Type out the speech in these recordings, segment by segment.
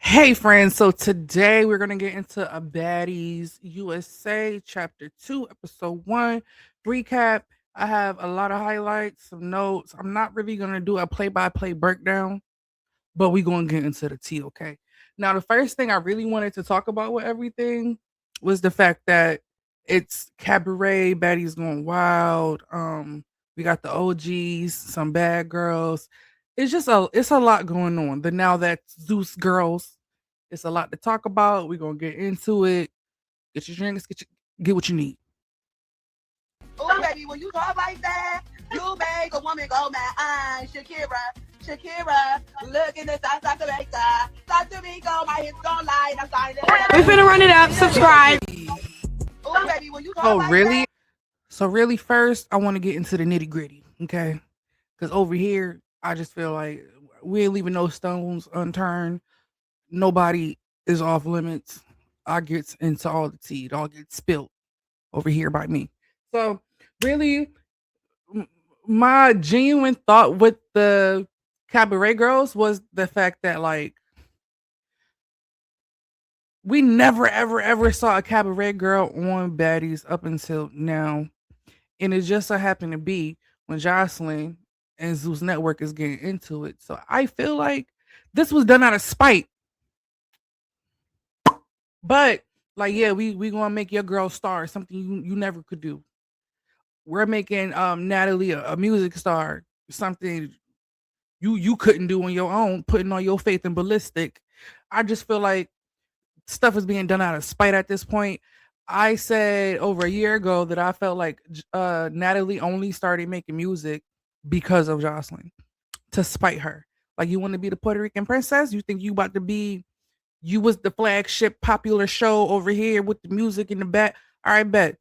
Hey friends, so today we're gonna get into a Baddies USA Chapter 2, Episode 1 recap. I have a lot of highlights, some notes. I'm not really gonna do a play-by-play breakdown, but we're gonna get into the tea, okay? Now, the first thing I really wanted to talk about with everything was the fact that it's cabaret, Baddies going wild. We got the OGs, some bad girls. It's a lot going on. The now that Zeus girls, it's a lot to talk about. We're gonna get into it. Get your drinks, get what you need. Oh, baby, when you talk like that, you make a woman go mad. I'm Shakira, look in the side, like a later. Talk to me, go, my hips don't lie. I'm starting to. We finna run it up. Subscribe. Oh, baby, when you talk Oh, like really? that. So really, first I want to get into the nitty gritty, okay? Because over here, I just feel like we ain't leaving no stones unturned. Nobody is off limits. I get into all the tea. It all gets spilled over here by me. So really, my genuine thought with the cabaret girls was the fact that like we never ever saw a cabaret girl on Baddies up until now, and it just so happened to be when Jocelyn and Zeus Network is getting into it. So I feel like this was done out of spite. But like, yeah, we gonna make your girl star, something you never could do. We're making Natalie a music star, something you couldn't do on your own, putting all your faith in ballistic. I just feel like stuff is being done out of spite at this point. I said over a year ago that I felt like Natalie only started making music because of Jocelyn to spite her. Like, you want to be the Puerto Rican princess? You think you about to be you was the flagship popular show over here with the music in the back. All right, bet.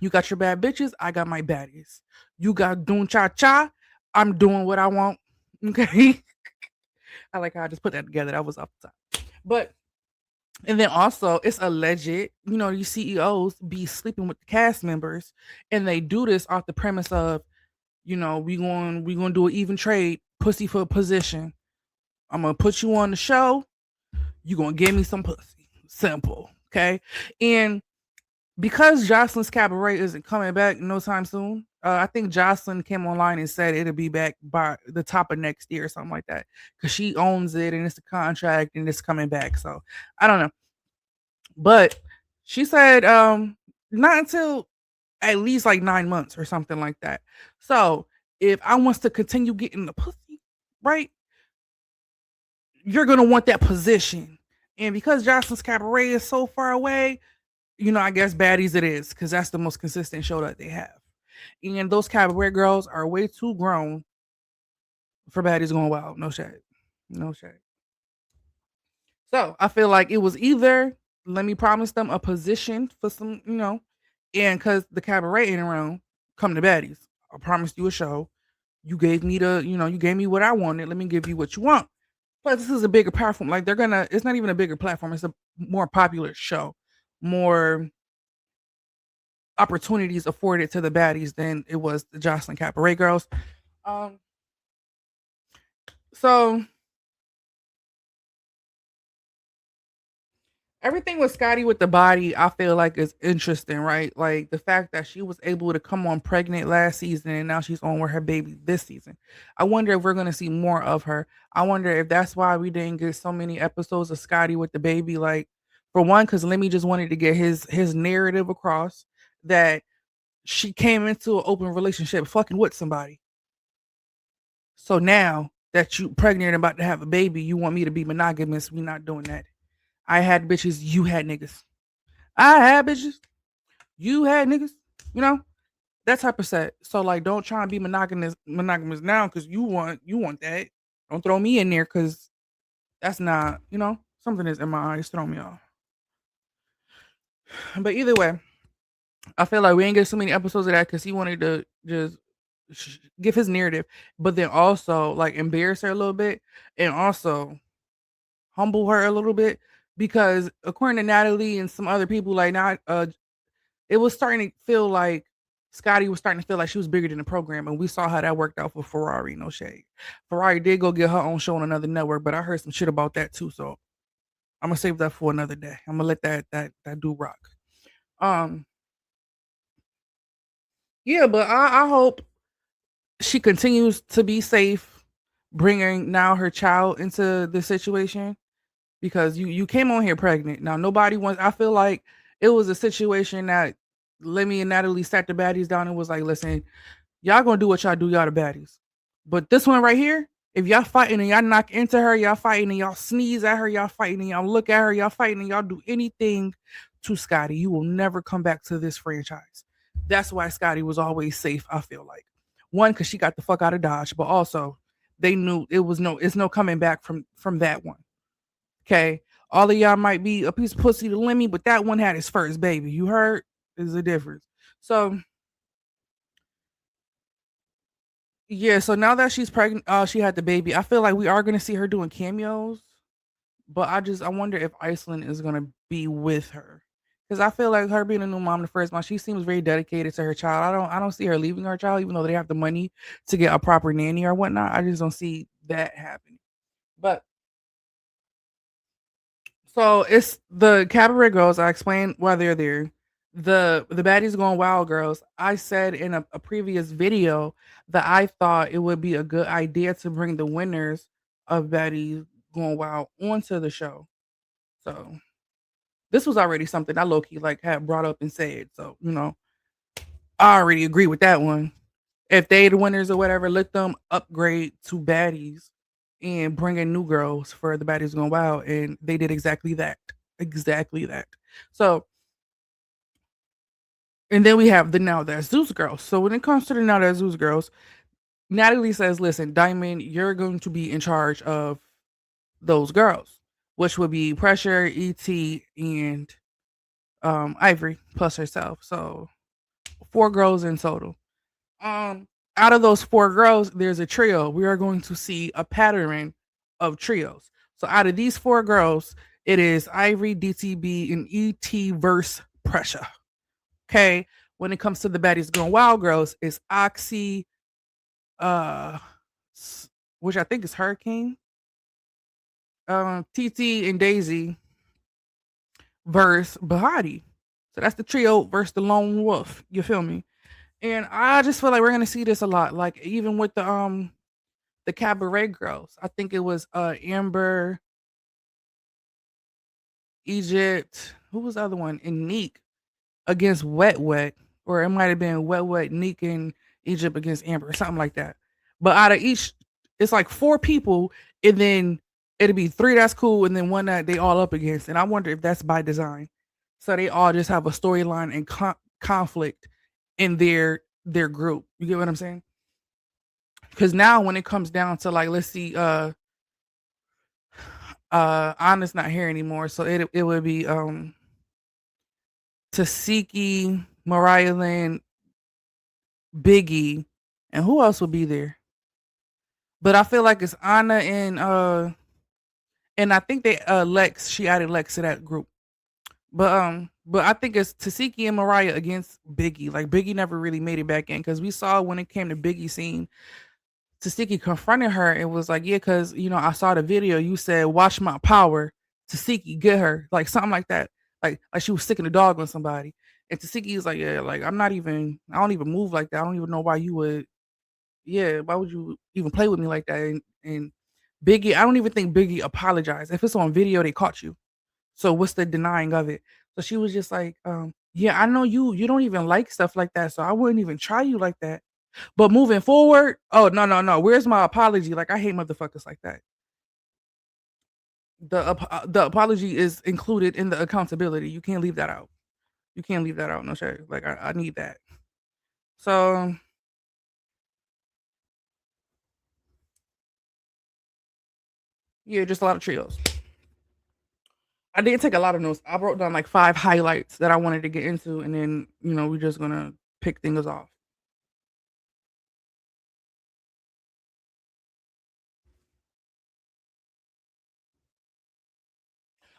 You got your bad bitches. I got my baddies. You got doing cha cha. I'm doing what I want. Okay. I like how I just put that together. That was off the top. But and then also it's alleged, these CEOs be sleeping with the cast members, and they do this off the premise of, we gonna do an even trade, pussy for position. I'm gonna put you on the show. You gonna give me some pussy. Simple. Okay. And because Jocelyn's Cabaret isn't coming back no time soon, I think Jocelyn came online and said it'll be back by the top of next year or something like that. Because she owns it and it's a contract and it's coming back. So I don't know. But she said not until at least like 9 months or something like that. So if I wants to continue getting the pussy, right, you're gonna want that position. And because Jocelyn's Cabaret is so far away, I guess Baddies it is, because that's the most consistent show that they have. And those cabaret girls are way too grown for Baddies going wild. No shade. No shade. So I feel like it was either let me promise them a position for some, and because the cabaret ain't around, come to Baddies. I promised you a show. You gave me you gave me what I wanted. Let me give you what you want. Plus, this is a bigger platform. Like it's not even a bigger platform. It's a more popular show. More opportunities afforded to the baddies than it was the Jocelyn Cabaret girls. Um, so everything with Scotty with the body, I feel like is interesting, right? Like the fact that she was able to come on pregnant last season and now she's on with her baby this season. I wonder if we're gonna see more of her. I wonder if that's why we didn't get so many episodes of Scotty with the baby. Like, for one, because Lemmy just wanted to get his narrative across that she came into an open relationship fucking with somebody. So now that you pregnant and about to have a baby, you want me to be monogamous. We not doing that. I had bitches, you had niggas. I had bitches, you had niggas. You know, that type of set. So like don't try and be monogamous now because you want that. Don't throw me in there because that's not, something is in my eyes throwing me off. But either way, I feel like we ain't get so many episodes of that because he wanted to just give his narrative, but then also like embarrass her a little bit, and also humble her a little bit because according to Natalie and some other people, like not it was starting to feel like Scotty was starting to feel like she was bigger than the program, and we saw how that worked out for Ferrari. No shade. Ferrari did go get her own show on another network, but I heard some shit about that too. So I'm gonna save that for another day. I'm gonna let that do rock. Um, yeah, but I hope she continues to be safe, bringing now her child into the situation because you came on here pregnant. Now nobody wants. I feel like it was a situation that Lemmy and Natalie sat the baddies down and was like, "Listen, y'all gonna do what y'all do, y'all the baddies. But this one right here, if y'all fighting and y'all knock into her, y'all fighting and y'all sneeze at her, y'all fighting and y'all look at her, y'all fighting and y'all do anything to Scotty, you will never come back to this franchise. That's why Scotty was always safe, I feel like. One, because she got the fuck out of Dodge, but also they knew it's no coming back from that one. Okay. All of y'all might be a piece of pussy to Lemmy, but that one had his first baby. You heard? There's a difference. So yeah, so now that she's pregnant, she had the baby. I feel like we are gonna see her doing cameos, but I wonder if Iceland is gonna be with her because I feel like her being a new mom the first month, she seems very dedicated to her child. I don't see her leaving her child, even though they have the money to get a proper nanny or whatnot. I just don't see that happening. But so it's the cabaret girls. I explained why they're there. The baddies going wild girls. I said in a previous video that I thought it would be a good idea to bring the winners of baddies going wild onto the show. So this was already something I low key like had brought up and said. So I already agree with that one. If they the winners or whatever, let them upgrade to baddies and bring in new girls for the baddies going wild. And they did exactly that. Exactly that. So, and then we have the Now That Zeus girls. So when it comes to the Now That Zeus girls, Natalie says, listen, Diamond, you're going to be in charge of those girls, which would be Pressure, ET, and Ivory plus herself. So four girls in total. Um, Out of those four girls, there's a trio. We are going to see a pattern of trios. So out of these four girls, it is Ivory, DTB, and ET verse Pressure. Okay. When it comes to the baddies going wild girls, it's Oxy, uh, which I think is Hurricane, TT, and Daisy versus Bahati. So that's the trio versus the lone wolf. You feel me? And I just feel like we're gonna see this a lot. Like even with the cabaret girls. I think it was Amber, Egypt. Who was the other one? And Neek against Wet Wet, or it might have been Wet Wet, Neek and Egypt against Amber, or something like that. But out of each, it's like four people, and then it'd be three that's cool, and then one that they all up against. And I wonder if that's by design, so they all just have a storyline and conflict in their group. You get what I'm saying? Because now when it comes down to like, let's see, Anna's not here anymore, so it would be Tasiki, Mariah Lynn, Biggie, and who else would be there? But I feel like it's Anna and I think they Lex, she added Lex to that group. But I think it's Tasiki and Mariah against Biggie. Like Biggie never really made it back in because we saw when it came to Biggie scene, Tasiki confronted her and was like, "Yeah, because I saw the video. You said, 'Watch my power.' Tasiki, get her, like something like that. Like she was sticking a dog on somebody." And Tasiki is like, "Yeah, like I'm not even. I don't even move like that. I don't even know why you would. Yeah, why would you even play with me like that?" And Biggie, I don't even think Biggie apologized. If it's on video, they caught you. So what's the denying of it? So she was just like, "Yeah, I know you don't even like stuff like that. So I wouldn't even try you like that." But moving forward, oh no, no, no. Where's my apology? Like I hate motherfuckers like that. The apology is included in the accountability. You can't leave that out. You can't leave that out. No shit. Like I need that. So yeah, just a lot of trios. I did take a lot of notes. I wrote down like five highlights that I wanted to get into, and then we're just gonna pick things off.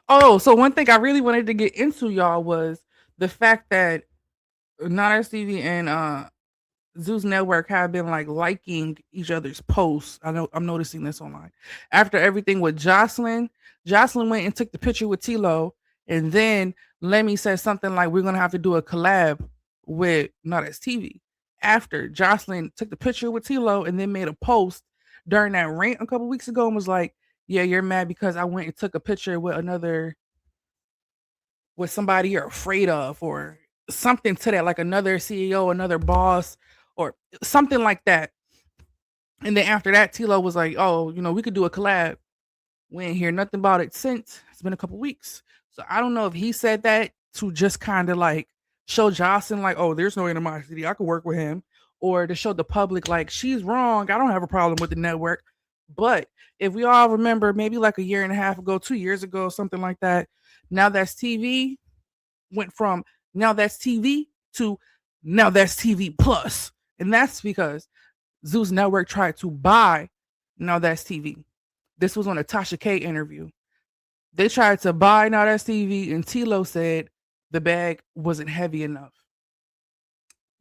Oh, so one thing I really wanted to get into, y'all, was the fact that not STV and Zeus Network have been like liking each other's posts. I know I'm noticing this online. After everything with Jocelyn, Jocelyn went and took the picture with Tilo, and then Lemmy said something like, "We're gonna have to do a collab with Not as TV." After Jocelyn took the picture with Tilo and then made a post during that rant a couple weeks ago and was like, "Yeah, you're mad because I went and took a picture with another with somebody you're afraid of or something to that, like another CEO, another boss, or something like that." And then after that, Tilo was like, "Oh, we could do a collab." We ain't hear nothing about it since. It's been a couple weeks. So I don't know if he said that to just kind of like show Jocelyn, like, "Oh, there's no animosity. I could work with him," or to show the public, like, she's wrong. I don't have a problem with the network. But if we all remember, maybe like a year and a half ago, 2 years ago, something like that, Now That's TV went from Now That's TV to Now That's TV Plus. And that's because Zeus Network tried to buy Now That's TV. This was on a Tasha K interview. They tried to buy Now That's TV, and Tilo said the bag wasn't heavy enough.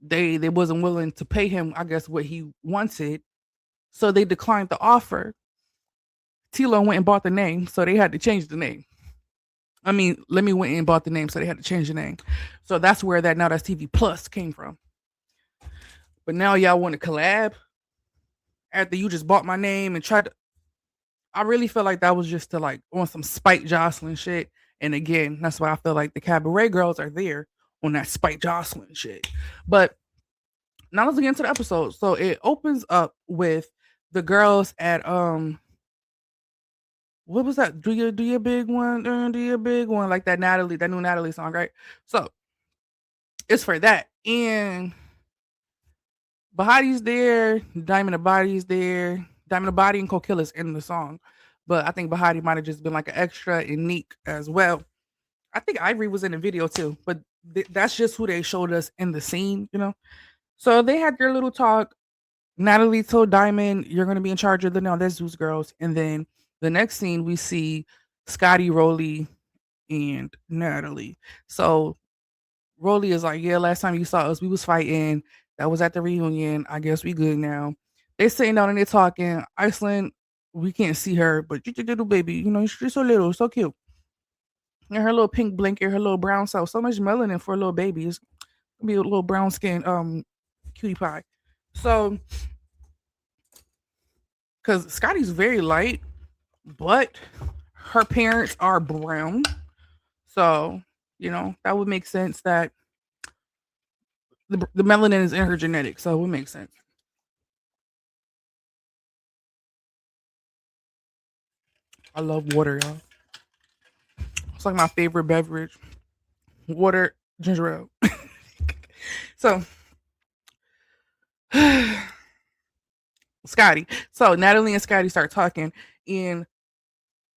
They wasn't willing to pay him, I guess, what he wanted, so they declined the offer. Tilo went and bought the name, so they had to change the name. I mean, let me went and bought the name, so they had to change the name. So that's where that Now That's TV Plus came from. But now y'all want to collab after you just bought my name and tried to. I really feel like that was just to like on some spite Jocelyn shit. And again, that's why I feel like the cabaret girls are there on that spite Jocelyn shit. But now let's get into the episode. So it opens up with the girls at what was that? Do your big one, do your big one, like that new Natalie song, right? So it's for that. And Bahati's there, Diamond the Body's there. Diamond the Body and Coquilla's in the song. But I think Bahati might have just been like an extra and Neek as well. I think Ivory was in the video too, but that's just who they showed us in the scene. So they had their little talk. Natalie told Diamond, "You're going to be in charge of the Now That's Zeus girls." And then the next scene, we see Scotty, Rolly, and Natalie. So Rolly is like, "Yeah, last time you saw us, we was fighting. That was at the reunion. I guess we good now." They sitting down and they're talking. Iceland, we can't see her, but you little baby, she's so little, so cute. And her little pink blanket, her little brown self, so much melanin for a little baby. It's gonna be a little brown skin, cutie pie. So, because Scotty's very light, but her parents are brown, so that would make sense that the melanin is in her genetics, so it would make sense. I love water, y'all. It's like my favorite beverage. Water, ginger ale. So, Scotty. So Natalie and Scotty start talking, and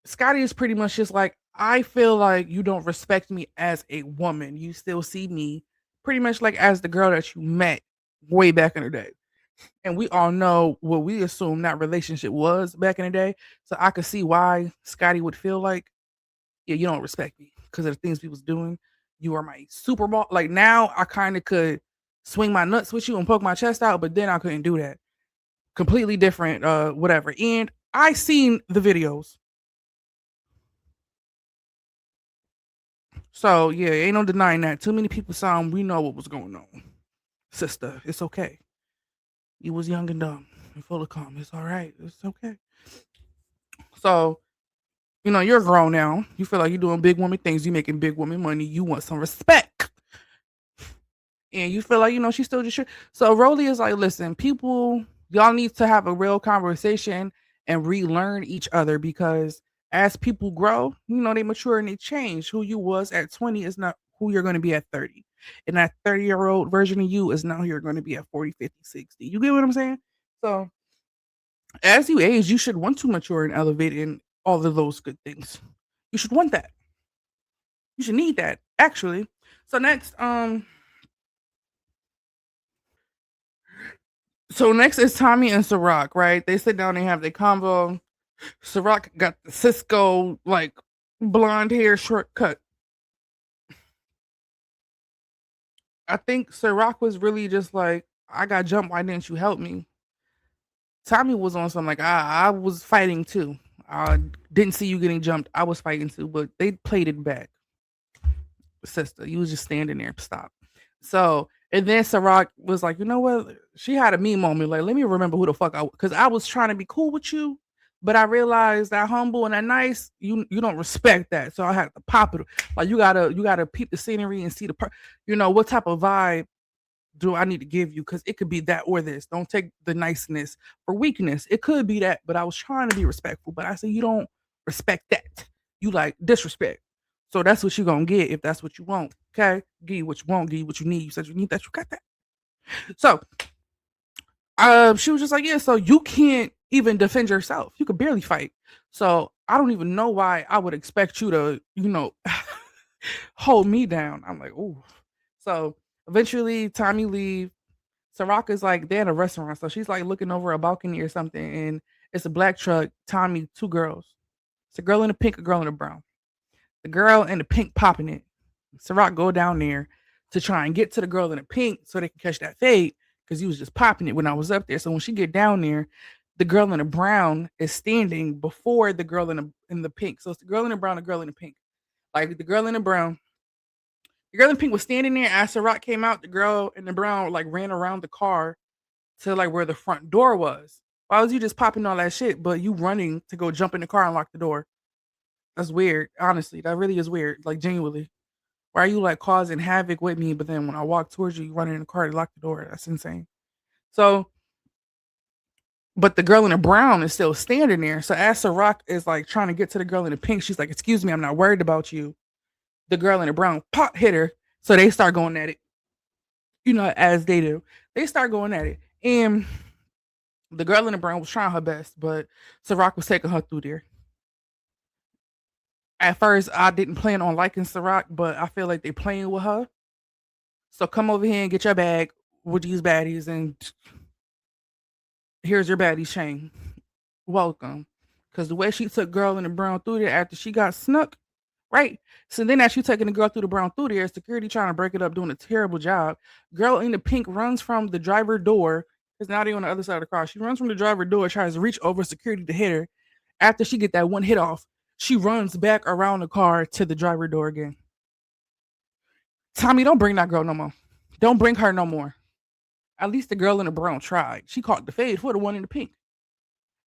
Scotty is pretty much just like, "I feel like you don't respect me as a woman. You still see me pretty much like as the girl that you met way back in the day." And we all know what we assume that relationship was back in the day. So I could see why Scotty would feel like, "Yeah, you don't respect me because of the things we was doing. You are my super ball. Like now I kind of could swing my nuts with you and poke my chest out, but then I couldn't do that. Completely different, whatever." And I seen the videos. So yeah, ain't no denying that. Too many people saw him. We know what was going on. Sister, it's okay. You was young and dumb and full of calm. It's all right. It's okay. So, you're grown now. You feel like you're doing big woman things. You making big woman money. You want some respect. And you feel like, she's still just. So Rolly is like, "Listen, people, y'all need to have a real conversation and relearn each other because as people grow, they mature and they change. Who you was at 20 is not who you're going to be at 30. And that 30-year-old version of you is not who you're going to be at 40, 50, 60. You get what I'm saying? So as you age, you should want to mature and elevate in all of those good things. You should want that. You should need that, actually. So next, is Tommy and Ciroc, right? They sit down and have their convo. Ciroc got the Cisco like blonde hair shortcut. I think Ciroc was really just like, I got jumped. Why didn't you help me? Tommy was on something like I was fighting too. I didn't see you getting jumped. I was fighting too, but they played it back. Sister, you was just standing there. Stop. So and then Ciroc was like, you know what? She had a me moment. Like, let me remember who the fuck because I was trying to be cool with you, but I realized that humble and that nice, you don't respect that. So I had to pop it. Like you gotta peep the scenery and see what type of vibe do I need to give you? Because it could be that or this. Don't take the niceness for weakness. It could be that, but I was trying to be respectful. But I said you don't respect that. You like disrespect. So that's what you gonna get if that's what you want. Okay, give you what you want, give you what you need. You said you need that, you got that. So, she was just like, yeah. So you can't even defend yourself. You could barely fight. So I don't even know why I would expect you to, hold me down. I'm like, oh. So eventually, Tommy leave. Soraka's like they're in a restaurant, so she's like looking over a balcony or something, and it's a black truck. Tommy, two girls. It's a girl in the pink, a girl in the brown. The girl in the pink popping it. Ciroc go down there to try and get to the girl in the pink so they can catch that fade because he was just popping it when I was up there. So when she get down there, the girl in the brown is standing before the girl in the pink. So it's the girl in the brown, the girl in the pink. Like the girl in pink was standing there as Ciroc came out. The girl in the brown like ran around the car to like where the front door was. Why was you just popping all that shit, but you running to go jump in the car and lock the door? That's weird. Honestly, that really is weird. Like genuinely. Why are you like causing havoc with me? But then when I walk towards you, you run in the car to lock the door. That's insane. So, but the girl in the brown is still standing there. So as Ciroc is like trying to get to the girl in the pink, she's like, "Excuse me, I'm not worried about you." The girl in the brown pop hit her. So they start going at it. As they do. They start going at it. And the girl in the brown was trying her best, but Ciroc was taking her through there. At first, I didn't plan on liking Ciroc, but I feel like they playing with her. So come over here and get your bag with these baddies, and here's your baddie chain. Welcome. Because the way she took girl in the brown through there after she got snuck, right? So then as you taking the girl through the brown through there, security trying to break it up, doing a terrible job. Girl in the pink runs from the driver door, because now they on the other side of the car. She runs from the driver door, tries to reach over security to hit her. After she get that one hit off, she runs back around the car to the driver door again. Tommy, don't bring that girl no more. Don't bring her no more. At least the girl in the brown tried. She caught the fade for the one in the pink.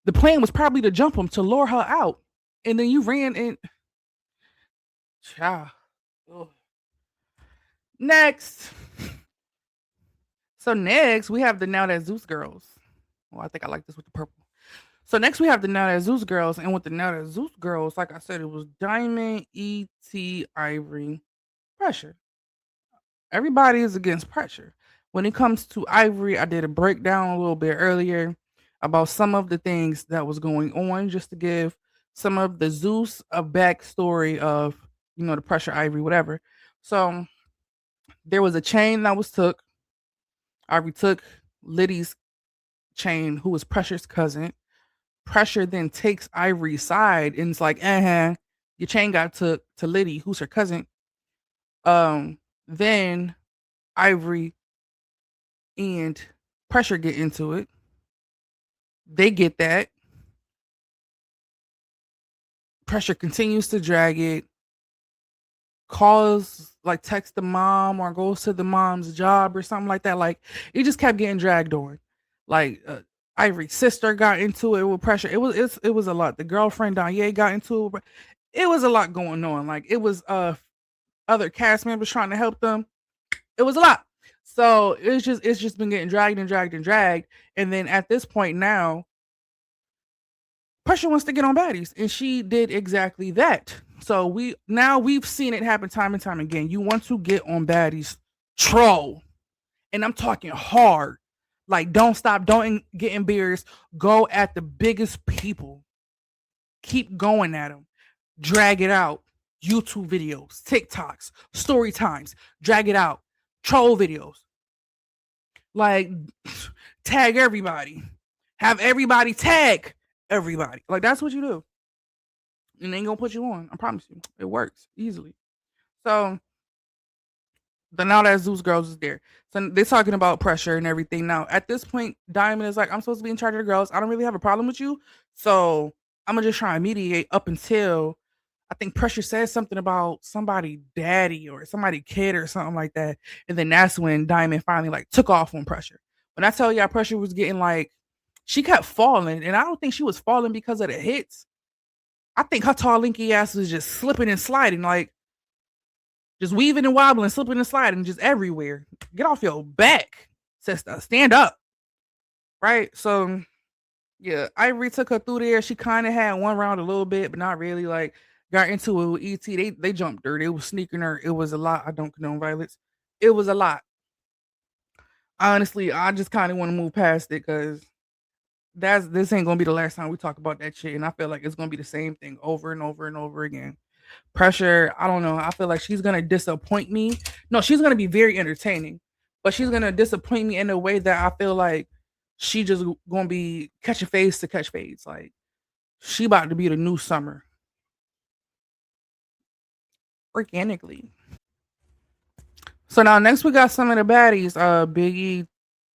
The plan was probably to jump him to lure her out. And then you ran in. Child. Ugh. Next. So next we have the Now That Zeus girls. Well, I think I like this with the purple. So next we have the Now That Zeus girls, and with the Now That Zeus girls, like I said, it was Diamond, ET, Ivory, Pressure. Everybody is against Pressure. When it comes to Ivory, I did a breakdown a little bit earlier about some of the things that was going on, just to give some of the Zeus a backstory of the Pressure Ivory, whatever. So there was a chain that was took. Ivory took Liddy's chain, who was Pressure's cousin. Pressure then takes Ivory's side and it's like, your chain got took to Liddy, who's her cousin. Then Ivory and Pressure get into it. They get that. Pressure continues to drag it. Calls, like text the mom or goes to the mom's job or something like that. Like it just kept getting dragged on. Like Ivory's sister got into it with Pressure. It was a lot. The girlfriend Danye got into it. It was a lot going on. Like it was other cast members trying to help them. It was a lot. So it's just been getting dragged and dragged and dragged. And then at this point now, Pressure wants to get on Baddies, and she did exactly that. So we've seen it happen time and time again. You want to get on Baddies, troll, and I'm talking hard. Like don't stop, don't get embarrassed. Go at the biggest people. Keep going at them. Drag it out. YouTube videos, TikToks, story times. Drag it out. Troll videos. Like tag everybody. Have everybody tag everybody. Like that's what you do. And they ain't gonna put you on. I promise you. It works easily. So The now that Zeus girls is there. So they're talking about pressure and everything. Now at this point, Diamond is like, I'm supposed to be in charge of the girls. I don't really have a problem with you. So I'm gonna just try and mediate up until I think Pressure says something about somebody daddy or somebody kid or something like that. And then that's when Diamond finally like took off on Pressure. When I tell y'all Pressure was getting like she kept falling, and I don't think she was falling because of the hits. I think her tall linky ass was just slipping and sliding, like just weaving and wobbling, slipping and sliding, just everywhere. Get off your back, sister. Stand up, right? So yeah, Ivory took her through there. She kind of had one round a little bit, but not really. Like got into it with ET. They jumped her. They was sneaking her. It was a lot. I don't condone violence. It was a lot. Honestly, I just kind of want to move past it because that's this ain't gonna be the last time we talk about that shit, and I feel like it's gonna be the same thing over and over and over again. Pressure, I don't know. I feel like she's gonna disappoint me. No, she's gonna be very entertaining, but she's gonna disappoint me in a way that I feel like she just gonna be catching phase to catch phase. Like she about to be the new summer organically. So now next we got some of the baddies. Biggie,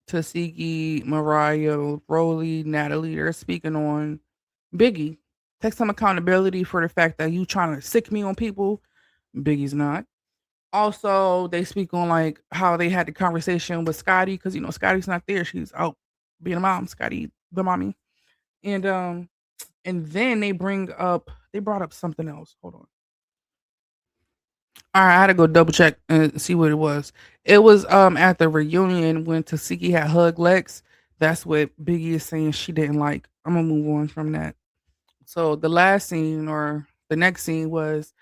Tasiki, Mariah, Rolly, Natalie. They're speaking on Biggie. Take some accountability for the fact that you trying to sick me on people. Biggie's not. Also, they speak on like how they had the conversation with Scotty because Scotty's not there. She's out being a mom. Scotty, the mommy, and then they brought up something else. Hold on. All right, I had to go double check and see what it was. It was at the reunion when Tasiki had hugged Lex. That's what Biggie is saying she didn't like. I'm gonna move on from that. So the last scene or the next scene was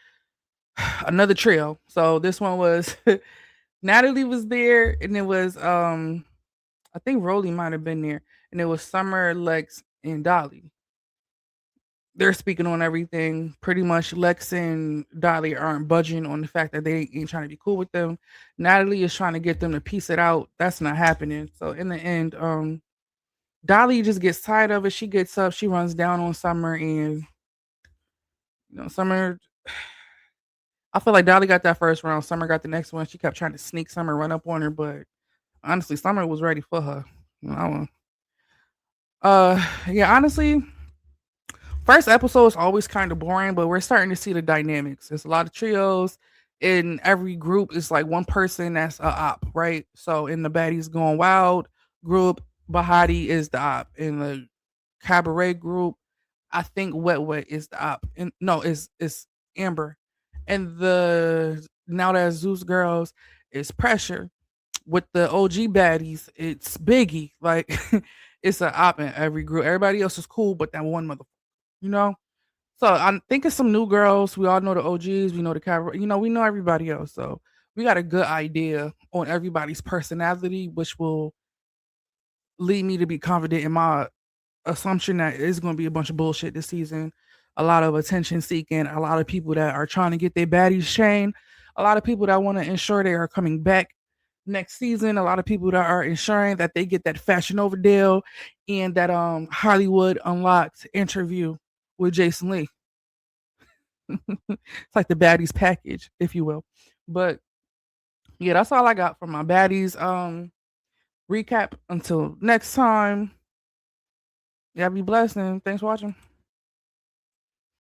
another trio. So this one was Natalie was there, and it was I think Rolly might have been there, and it was Summer, Lex, and Dolly. They're speaking on everything. Pretty much, Lex and Dolly aren't budging on the fact that they ain't trying to be cool with them. Natalie is trying to get them to piece it out. That's not happening. So in the end, Dolly just gets tired of it. She gets up, she runs down on Summer, and Summer. I feel like Dolly got that first round. Summer got the next one. She kept trying to sneak Summer, run up on her, but honestly, Summer was ready for her. Yeah, honestly, first episode is always kind of boring, but we're starting to see the dynamics. There's a lot of trios. In every group, it's like one person that's a op, right? So in the Baddies Going Wild group, Bahati is the op. In the Cabaret group, I think Wet Wet is the op. And no, it's Amber. And the Now That Zeus girls is Pressure. With the OG baddies, it's Biggie. Like it's an op in every group. Everybody else is cool, but that one mother, you know. So I'm thinking some new girls. We all know the OGs. We know the cabaret. We know everybody else. So we got a good idea on everybody's personality, which will lead me to be confident in my assumption that it's going to be a bunch of bullshit this season. A lot of attention seeking. A lot of people that are trying to get their baddies chained. A lot of people that want to ensure they are coming back next season. A lot of people that are ensuring that they get that Fashion Nova deal and that Hollywood Unlocked interview with Jason Lee. It's like the baddies package, if you will. But yeah, that's all I got from my baddies recap. Until next time, y'all be blessed and thanks for watching.